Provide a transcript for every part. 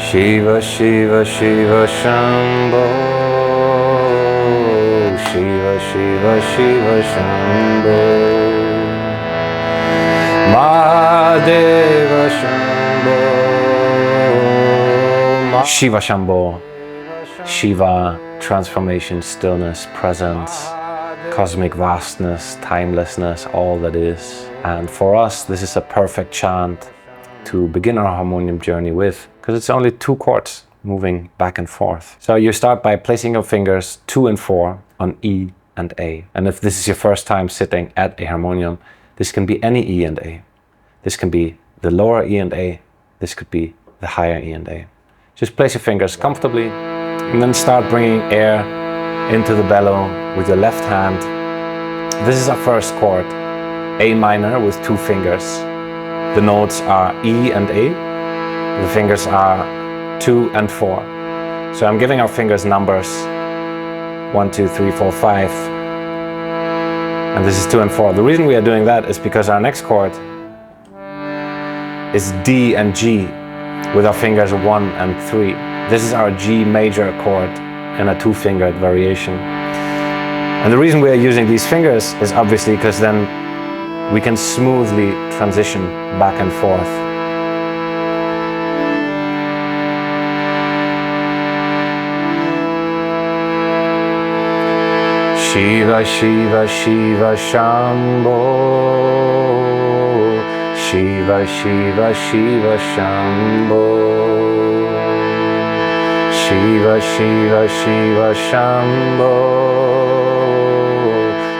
Shiva, Shiva, Shiva Shambho. Shiva, Shiva, Shiva Shambho. Mahadeva Shambho. Shiva Shambho. Shiva, transformation, stillness, presence, cosmic vastness, timelessness, all that is. And for us, this is a perfect chant to begin our harmonium journey with, because it's only 2 chords moving back and forth. So you start by placing your fingers 2 and 4 on E and A. And if this is your first time sitting at a harmonium, this can be any E and A. This can be the lower E and A. This could be the higher E and A. Just place your fingers comfortably and then start bringing air into the bellow with your left hand. This is our first chord, A minor with 2 fingers. The notes are E and A. The fingers are 2 and 4. So I'm giving our fingers numbers 1, 2, 3, 4, 5. And this is 2 and 4. The reason we are doing that is because our next chord is D and G with our fingers 1 and 3. This is our G major chord in a 2-fingered variation. And the reason we are using these fingers is obviously because then we can smoothly transition back and forth. Shiva, Shiva, Shiva Shambho. Shiva, Shiva, Shiva Shambho. Shiva, Shiva, Shiva Shambho.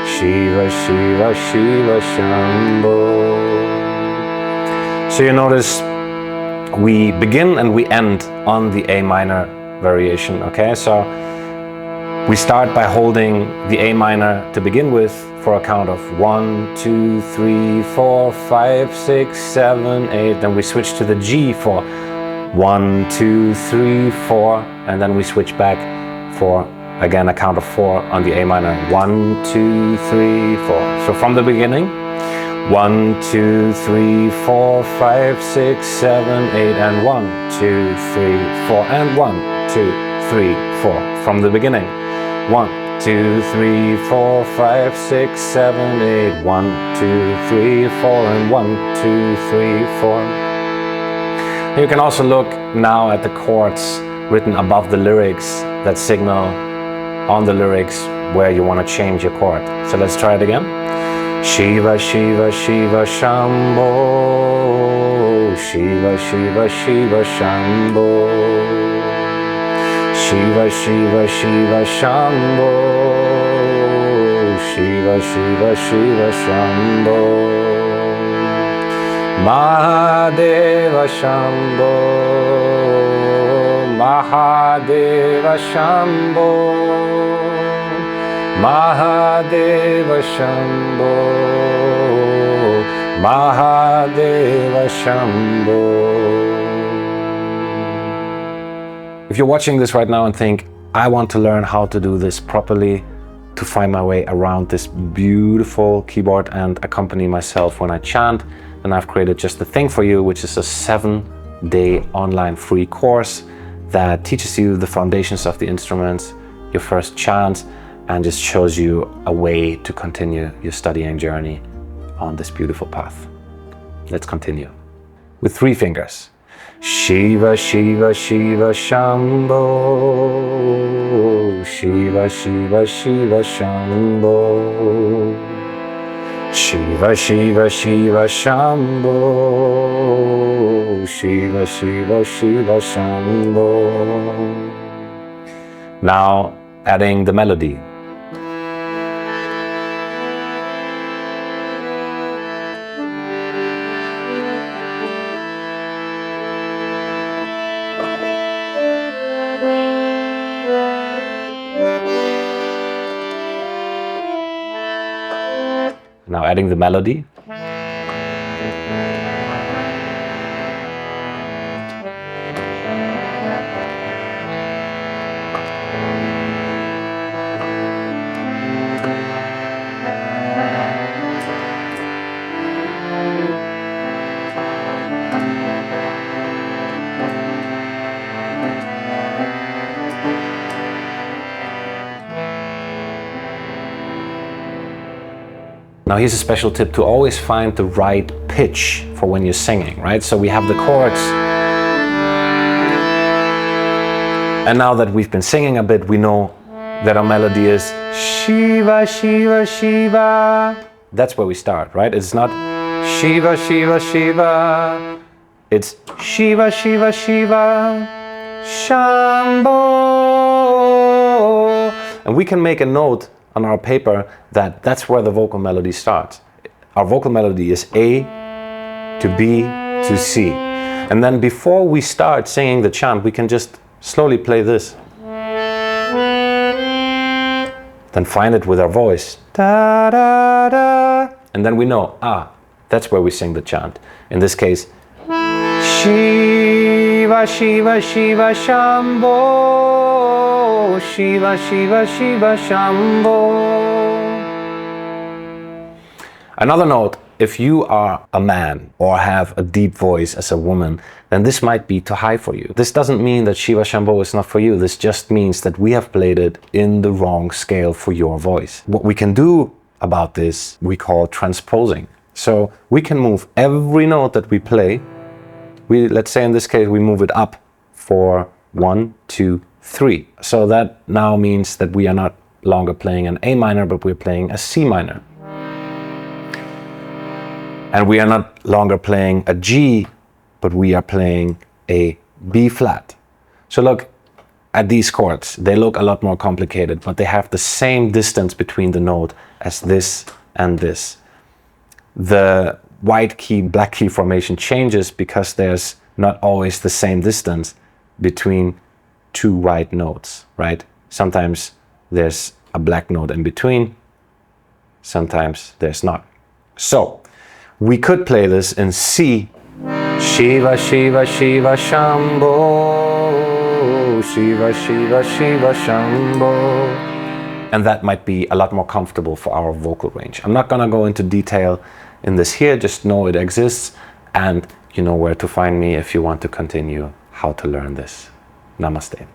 Shiva, Shiva, Shiva Shambho. So you notice we begin and we end on the A minor variation, okay? So we start by holding the A minor to begin with for a count of 1, 2, 3, 4, 5, 6, 7, 8. Then we switch to the G for 1, 2, 3, 4. And then we switch back for, again, a count of 4 on the A minor. 1, 2, 3, 4. So from the beginning, 1, 2, 3, 4, 5, 6, 7, 8, and 1, 2, 3, 4, and 1, 2, 3, 4. From the beginning, 1, 2, 3, 4, 5, 6, 7, 8, 1, 2, 3, 4, and 1, 2, 3, 4. You can also look now at the chords written above the lyrics that signal on the lyrics where you want to change your chord. So let's try it again. Shiva, Shiva, Shiva Shambho. Shiva, Shiva, Shiva Shambho. Shiva, Shiva, Shiva Shambho. Shiva, Shiva, Shiva Shambho. Mahadeva Shambho. Mahadeva Shambho. Mahadeva Shambho. Mahadeva Shambho. If you're watching this right now and think, I want to learn how to do this properly, to find my way around this beautiful keyboard and accompany myself when I chant, then I've created just the thing for you, which is a 7-day online free course that teaches you the foundations of the instruments, your first chant, and just shows you a way to continue your studying journey on this beautiful path. Let's continue. With 3 fingers. Shiva, Shiva, Shiva Shambho. Shiva, Shiva, Shiva Shambho. Shiva, Shiva, Shiva Shambho. Shiva, Shiva, Shiva Shambho. Now adding the melody. Now adding the melody. Now here's a special tip to always find the right pitch for when you're singing, right? So we have the chords. And now that we've been singing a bit, we know that our melody is Shiva, Shiva, Shiva. That's where we start, right? It's not Shiva, Shiva, Shiva. It's Shiva, Shiva, Shiva, Shambho. And we can make a note on our paper that that's where the vocal melody starts. Our vocal melody is A to B to C. And then before we start singing the chant, we can just slowly play this. Then find it with our voice. Da, da, da. And then we know, that's where we sing the chant. In this case, Shiva, Shiva, Shiva, Shambho. Shiva, Shiva, Shiva, Shambho. Another note, if you are a man or have a deep voice as a woman, then this might be too high for you. This doesn't mean that Shiva Shambho is not for you. This just means that we have played it in the wrong scale for your voice. What we can do about this, we call transposing. So we can move every note that we play. Let's say in this case, we move it up for 1, 2, 3. So that now means that we are not longer playing an A minor, but we're playing a C minor. And we are not longer playing a G, but we are playing a B flat. So look at these chords. They look a lot more complicated, but they have the same distance between the note as this and this. The white key, black key formation changes because there's not always the same distance between two white notes, right? Sometimes there's a black note in between, sometimes there's not. So we could play this in C. Shiva, Shiva, Shiva, Shambho. Shiva, Shiva, Shiva, Shambho. And that might be a lot more comfortable for our vocal range. I'm not gonna go into detail in this here, just know it exists and you know where to find me if you want to continue how to learn this. Namaste.